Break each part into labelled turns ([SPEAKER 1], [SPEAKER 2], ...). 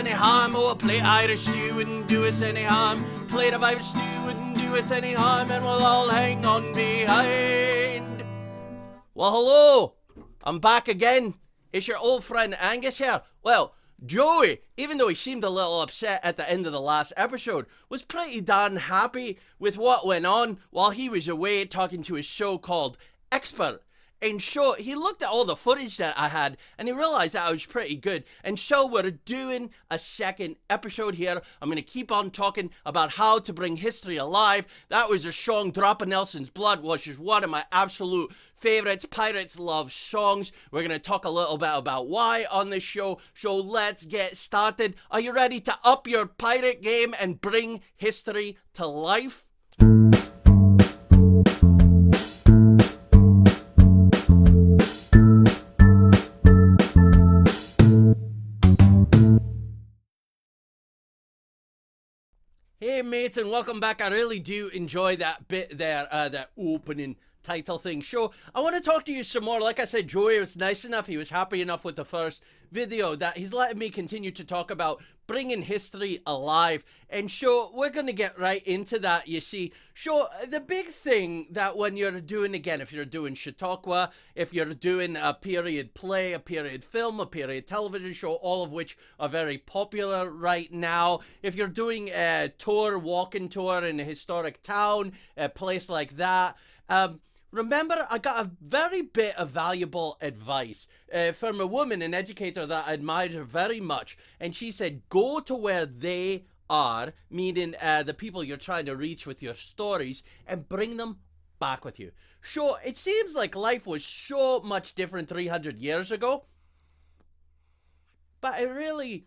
[SPEAKER 1] any harm. Oh, a plate of Irish stew wouldn't do us any harm. Plate of Irish stew wouldn't do us any harm, and we'll all hang on behind. Well, hello. I'm back again. It's your old friend Angus here. Well, Joey, even though he seemed a little upset at the end of the last episode, was pretty darn happy with what went on while he was away talking to his so-called expert. And so he looked at all the footage that I had and he realized that I was pretty good. And so we're doing a second episode here. I'm going to keep on talking about how to bring history alive. That was a song, Drop of Nelson's Blood, which is one of my absolute favorites. Pirates love songs. We're going to talk a little bit about why on this show. So let's get started. Are you ready to up your pirate game and bring history to life? Hey mates, and welcome back. I really do enjoy that bit there, that opening title thing. So I want to talk to you some more. Like I said, Joey was nice enough, he was happy enough with the first video that he's letting me continue to talk about bringing history alive. And so we're going to get right into that, you see. So the big thing that when you're doing, again, if you're doing Chautauqua, if you're doing a period play, a period film, a period television show, all of which are very popular right now, if you're doing a tour, walking tour in a historic town, a place like that, remember, I got a very bit of valuable advice from a woman, an educator that I admired her very much. And she said, go to where they are, meaning the people you're trying to reach with your stories, and bring them back with you. So it seems like life was so much different 300 years ago. But it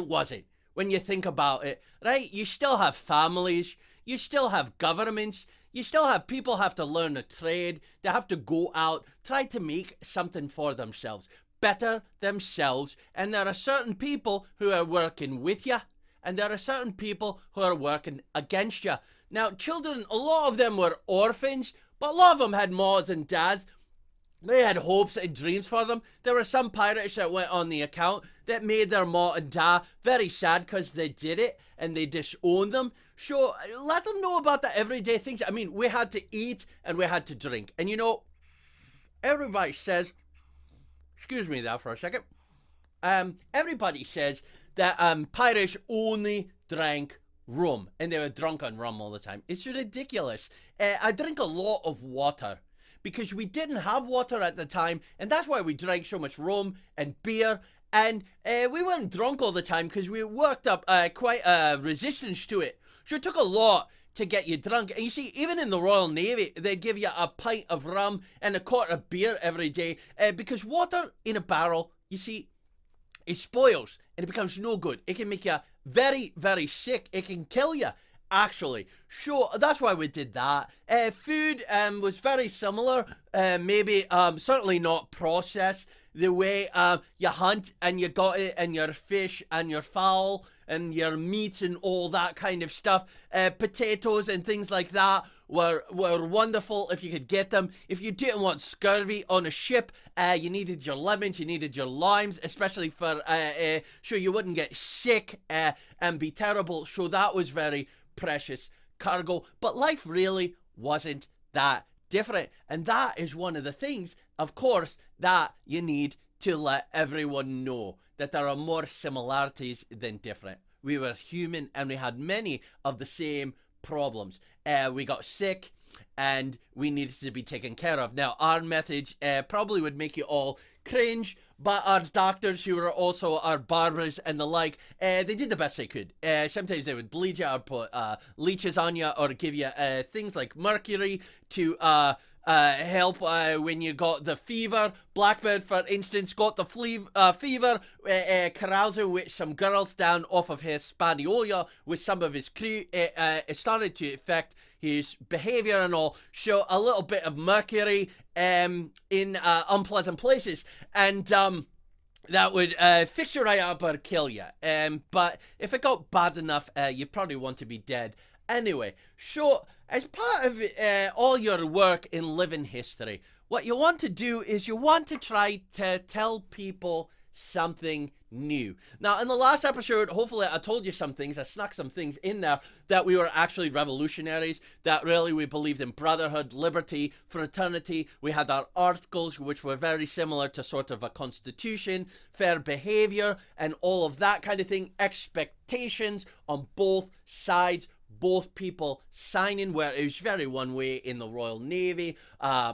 [SPEAKER 1] wasn't. When you think about it, right? You still have families. You still have governments. You still have people have to learn a trade. They have to go out, try to make something for themselves, better themselves. And there are certain people who are working with you, and there are certain people who are working against you. Now, children, a lot of them were orphans, but a lot of them had moms and dads. They had hopes and dreams for them. There were some pirates that went on the account that made their mom and dad very sad because they did it and they disowned them. So let them know about the everyday things. I mean, we had to eat and we had to drink. And you know, everybody says, excuse me there for a second. Everybody says that pirates only drank rum and they were drunk on rum all the time. It's ridiculous. I drink a lot of water because we didn't have water at the time, and that's why we drank so much rum and beer. And we weren't drunk all the time because we worked up quite a resistance to it. So it took a lot to get you drunk. And you see, even in the Royal Navy, they give you a pint of rum and a quart of beer every day because water in a barrel, you see, it spoils and it becomes no good. It can make you very, very sick. It can kill you, actually. So that's why we did that. Food was very similar, maybe certainly not processed. The way you hunt and you got it, and your fish and your fowl and your meats and all that kind of stuff. Potatoes and things like that were wonderful if you could get them. If you didn't want scurvy on a ship, you needed your lemons, you needed your limes, especially for so you wouldn't get sick and be terrible. So that was very precious cargo. But life really wasn't that different, and that is one of the things, of course, that you need to let everyone know, that there are more similarities than different. We were human and we had many of the same problems. We got sick and we needed to be taken care of. Now, our methods probably would make you all cringe, but our doctors, who were also our barbers and the like, they did the best they could. Sometimes they would bleed you or put leeches on you or give you things like mercury to help when you got the fever. Blackbird, for instance, got the fever carousing with some girls down off of Hispaniola with some of his crew. It started to affect his behavior and all. So a little bit of mercury in unpleasant places, and that would fix you right up or kill you. But if it got bad enough, you probably want to be dead anyway. So as part of all your work in living history, what you want to do is you want to try to tell people something new. Now, in the last episode, hopefully I told you some things, I snuck some things in there, that we were actually revolutionaries, that really we believed in brotherhood, liberty, fraternity. We had our articles, which were very similar to sort of a constitution, fair behavior, and all of that kind of thing, expectations on both sides, both people signing, where it was very one way in the Royal Navy.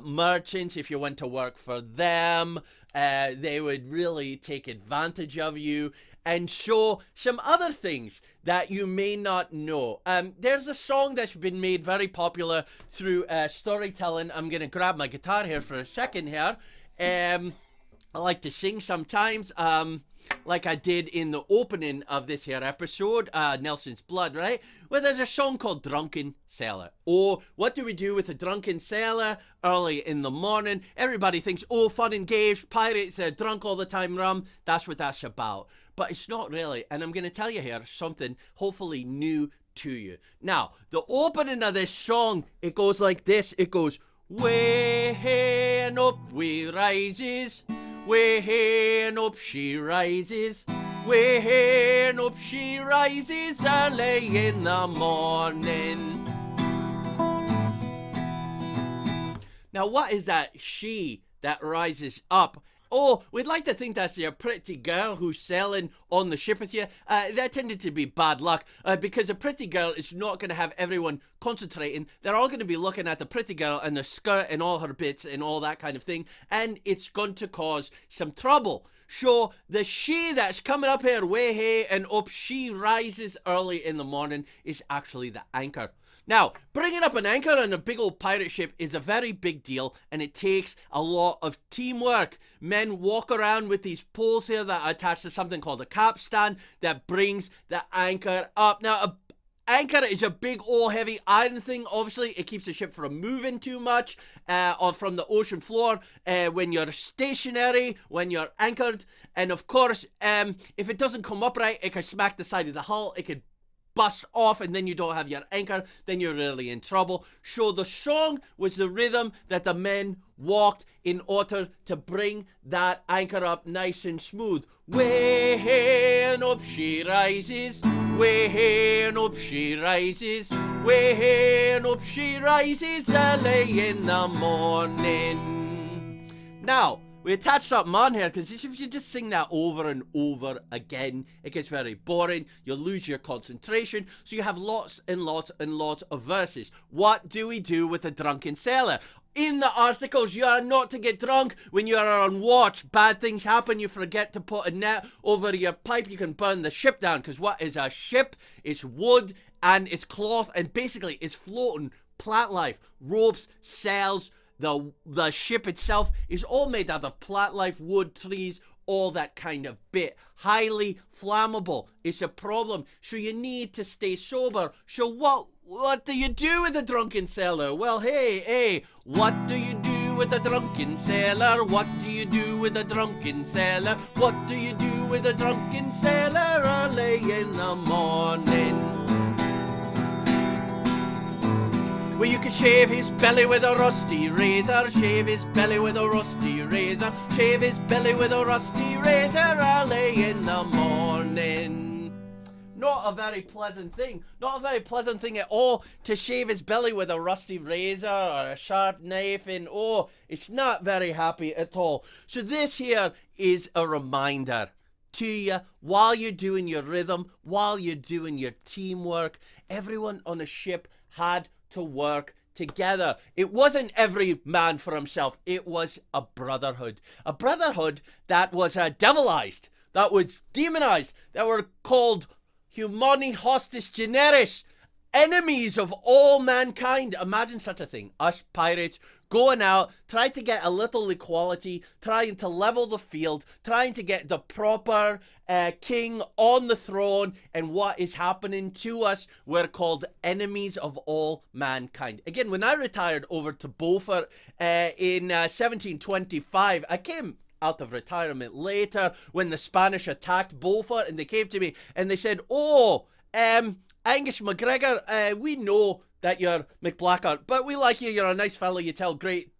[SPEAKER 1] Merchants, if you went to work for them, they would really take advantage of you, and show some other things that you may not know. There's a song that's been made very popular through storytelling. I'm going to grab my guitar here for a second here. I like to sing sometimes. Like I did in the opening of this here episode, Nelson's Blood, right? Well, there's a song called Drunken Sailor. Oh, what do we do with a drunken sailor early in the morning? Everybody thinks, oh, fun and games, pirates, drunk all the time, rum. That's what that's about. But it's not really. And I'm going to tell you here something hopefully new to you. Now, the opening of this song, it goes like this. It goes, way and up we rises. Way and up she rises, way and up she rises early in the morning. Now, what is that she that rises up? Oh, we'd like to think that's your pretty girl who's sailing on the ship with you. That tended to be bad luck, because a pretty girl is not going to have everyone concentrating. They're all going to be looking at the pretty girl and the skirt and all her bits and all that kind of thing, and it's going to cause some trouble. So the she that's coming up here, way hey and up she rises early in the morning, is actually the anchor. Now, bringing up an anchor on a big old pirate ship is a very big deal, and it takes a lot of teamwork. Men walk around with these poles here that are attached to something called a capstan that brings the anchor up. Now, an anchor is a big old heavy iron thing. Obviously, it keeps the ship from moving too much or from the ocean floor when you're stationary, when you're anchored. And of course, if it doesn't come up right, it can smack the side of the hull. It could bust off, and then you don't have your anchor, then you're really in trouble. So the song was the rhythm that the men walked in order to bring that anchor up nice and smooth. Way and up she rises, way and up she rises, way and up she rises early in the morning. Now, we attached something on here, because if you just sing that over and over again, it gets very boring. You'll lose your concentration. So you have lots and lots and lots of verses. What do we do with a drunken sailor? In the articles, you are not to get drunk when you are on watch. Bad things happen. You forget to put a net over your pipe. You can burn the ship down, because what is a ship? It's wood and it's cloth, and basically it's floating plant life. Ropes, sails. The ship itself is all made out of plant life, wood, trees, all that kind of bit. Highly flammable. It's a problem. So you need to stay sober. So what do you do with a drunken sailor? Well, hey, what do you do with a drunken sailor? What do you do with a drunken sailor? What do you do with a drunken sailor early in the morning? Well, you can shave his belly with a rusty razor, shave his belly with a rusty razor, shave his belly with a rusty razor early in the morning. Not a very pleasant thing. Not a very pleasant thing at all to shave his belly with a rusty razor or a sharp knife, and oh, it's not very happy at all. So this here is a reminder to you while you're doing your rhythm, while you're doing your teamwork. Everyone on a ship had to work together. It wasn't every man for himself. It was a brotherhood. A brotherhood that was devilized, that was demonized, that were called humani hostis generis, enemies of all mankind. Imagine such a thing. Us pirates going out, trying to get a little equality, trying to level the field, trying to get the proper king on the throne, and what is happening to us? We're called enemies of all mankind. Again, when I retired over to Beaufort in 1725, I came out of retirement later when the Spanish attacked Beaufort, and they came to me and they said, oh, Angus MacGregor, we know that you're McBlackheart, but we like you. You're a nice fellow. You tell great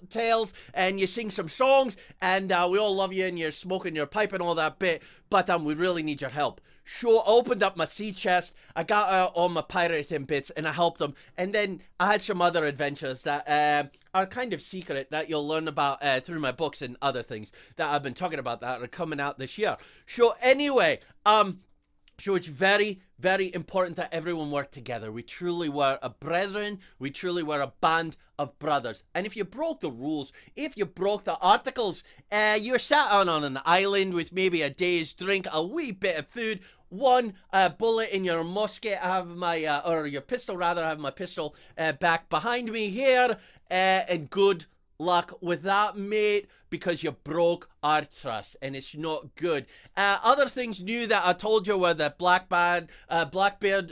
[SPEAKER 1] tales and you sing some songs, and we all love you, and you're smoking your pipe and all that bit, but we really need your help. So I opened up my sea chest, I got out all my pirating bits, and I helped them. And then I had some other adventures that are kind of secret that you'll learn about through my books and other things that I've been talking about that are coming out this year. So anyway, so it's very, very important that everyone worked together. We truly were a brethren. We truly were a band of brothers. And if you broke the rules, if you broke the articles, you were sat on an island with maybe a day's drink, a wee bit of food, one bullet in your musket. I have my, or your pistol rather, I have my pistol back behind me here, and good luck with that, mate, because you broke our trust, and it's not good. Other things new that I told you were that Blackbeard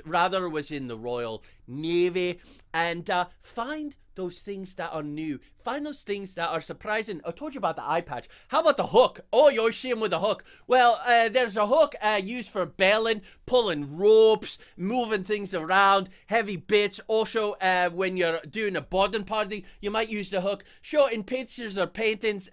[SPEAKER 1] rather was in the Royal Navy, and find those things that are new. Find those things that are surprising. I told you about the eye patch. How about the hook? Oh, you're seeing with the hook. Well, there's a hook used for bailing, pulling ropes, moving things around, heavy bits. Also, when you're doing a boarding party, you might use the hook. Show in pictures or paintings.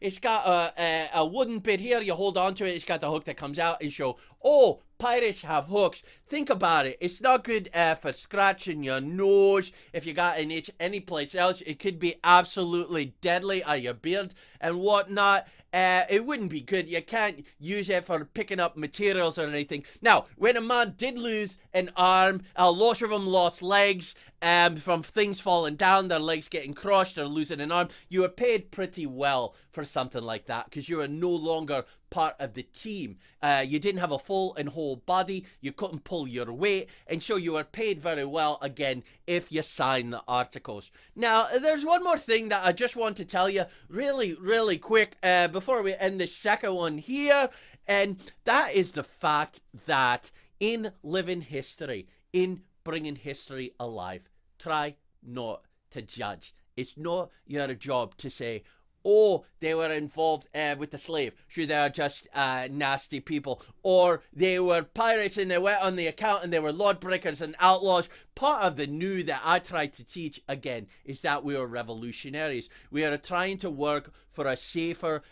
[SPEAKER 1] It's got a wooden bit here. You hold on to it. It's got the hook that comes out and show, oh, pirates have hooks. Think about it. It's not good for scratching your nose. If you got an itch any place else, it could be absolutely deadly on your beard and whatnot. It wouldn't be good. You can't use it for picking up materials or anything. Now, when a man did lose an arm, a lot of them lost legs from things falling down, their legs getting crushed or losing an arm. You were paid pretty well for something like that because you were no longer part of the team. You didn't have a full and whole body. You couldn't pull your weight, and so you were paid very well again if you sign the articles. Now, there's one more thing that I just want to tell you really quick before we end the second one here, and that is the fact that in living history, in bringing history alive, try not to judge. It's not your job to say, oh, they were involved with the slave. Sure, they're just nasty people. Or they were pirates and they went on the account and they were lawbreakers and outlaws. Part of the new that I try to teach, again, is that we are revolutionaries. We are trying to work for a safer,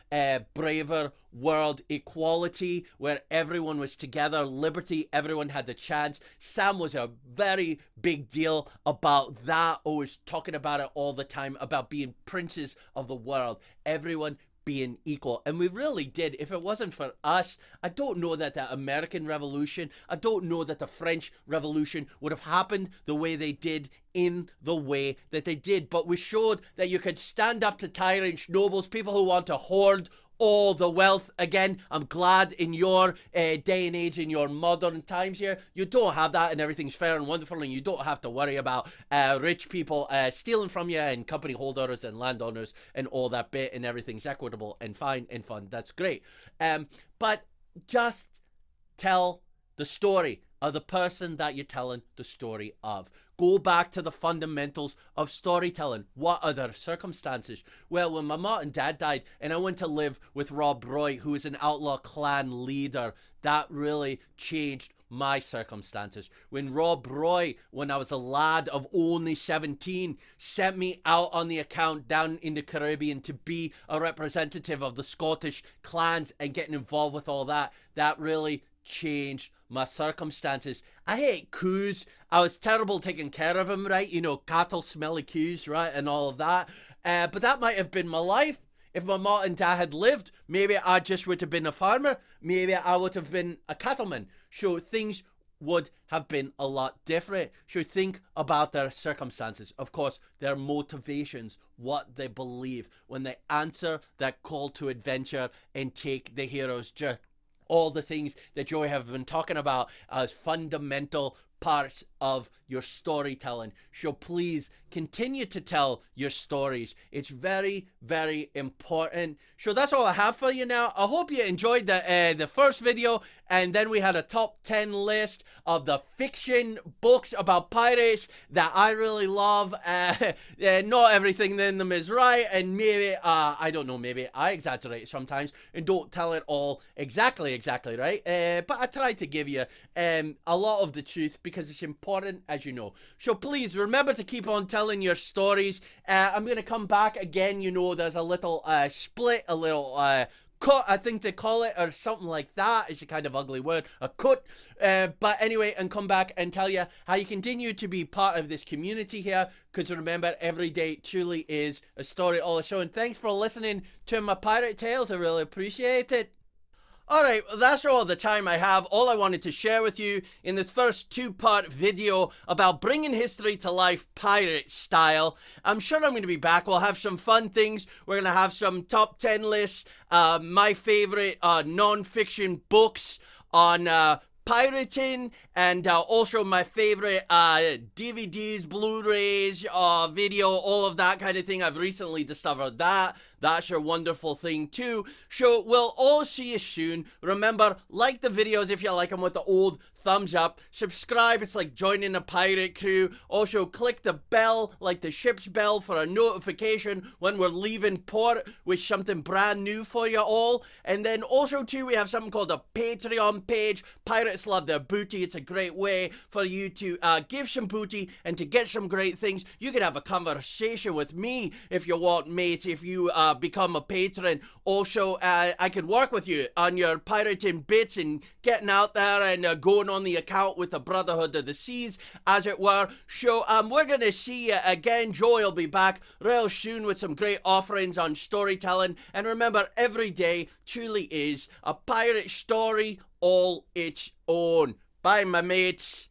[SPEAKER 1] braver world, equality, where everyone was together, liberty, everyone had the chance. Sam was a very big deal about that, always talking about it all the time, about being princes of the world, everyone being equal. And we really did. If it wasn't for us, I don't know that the American Revolution, I don't know that the French Revolution would have happened the way they did, in the way that they did. But we showed that you could stand up to tyrants, nobles, people who want to hoard all the wealth. Again, I'm glad in your day and age, in your modern times here, you don't have that and everything's fair and wonderful, and you don't have to worry about rich people stealing from you, and company holders and landowners and all that bit, and everything's equitable and fine and fun. That's great. But just tell the story of the person that you're telling the story of. Go back to the fundamentals of storytelling. What are their circumstances? Well, when my mom and dad died and I went to live with Rob Roy, who is an outlaw clan leader, that really changed my circumstances. When Rob Roy, when I was a lad of only 17, sent me out on the account down in the Caribbean to be a representative of the Scottish clans and getting involved with all that, that really changed my circumstances. I hate coos. I was terrible taking care of them, right? You know, cattle, smelly coos, right? And all of that. But that might have been my life. If my mom and dad had lived, maybe I just would have been a farmer. Maybe I would have been a cattleman. So things would have been a lot different. So think about their circumstances. Of course, their motivations, what they believe when they answer that call to adventure and take the hero's journey. All the things that Joey have been talking about as fundamental parts of your storytelling. So please continue to tell your stories. It's very, very important. So that's all I have for you now. I hope you enjoyed the first video, and then we had a top 10 list of the fiction books about pirates that I really love. Not everything in them is right, and maybe I don't know, maybe I exaggerate sometimes and don't tell it all exactly right. But I try to give you a lot of the truth, because because it's important, as you know. So please remember to keep on telling your stories. I'm going to come back again. You know, there's a little split, a little cut, I think they call it, or something like that. It's a kind of ugly word, a cut. But anyway, and come back and tell you how you continue to be part of this community here, because remember, every day truly is a story all a show. And thanks for listening to my pirate tales. I really appreciate it. Alright, well, that's all the time I have. All I wanted to share with you in this first two-part video about bringing history to life pirate style. I'm sure I'm going to be back. We'll have some fun things. We're going to have some top 10 lists, my favorite non-fiction books on pirating, and also my favorite DVDs, Blu-rays, video, all of that kind of thing. I've recently discovered that. That's a wonderful thing too. So we'll all see you soon. Remember, like the videos if you like them with the old thumbs up. Subscribe, it's like joining a pirate crew. Also, click the bell, like the ship's bell, for a notification when we're leaving port with something brand new for you all. And then also too, we have something called a Patreon page. Pirates love their booty. It's a great way for you to give some booty and to get some great things. You can have a conversation with me if you want, mates, if you become a patron. Also, I could work with you on your pirating bits and getting out there and going on the account with the Brotherhood of the Seas, as it were. So we're gonna see you again. Joey will be back real soon with some great offerings on storytelling. And remember, every day truly is a pirate story all its own. Bye, my mates.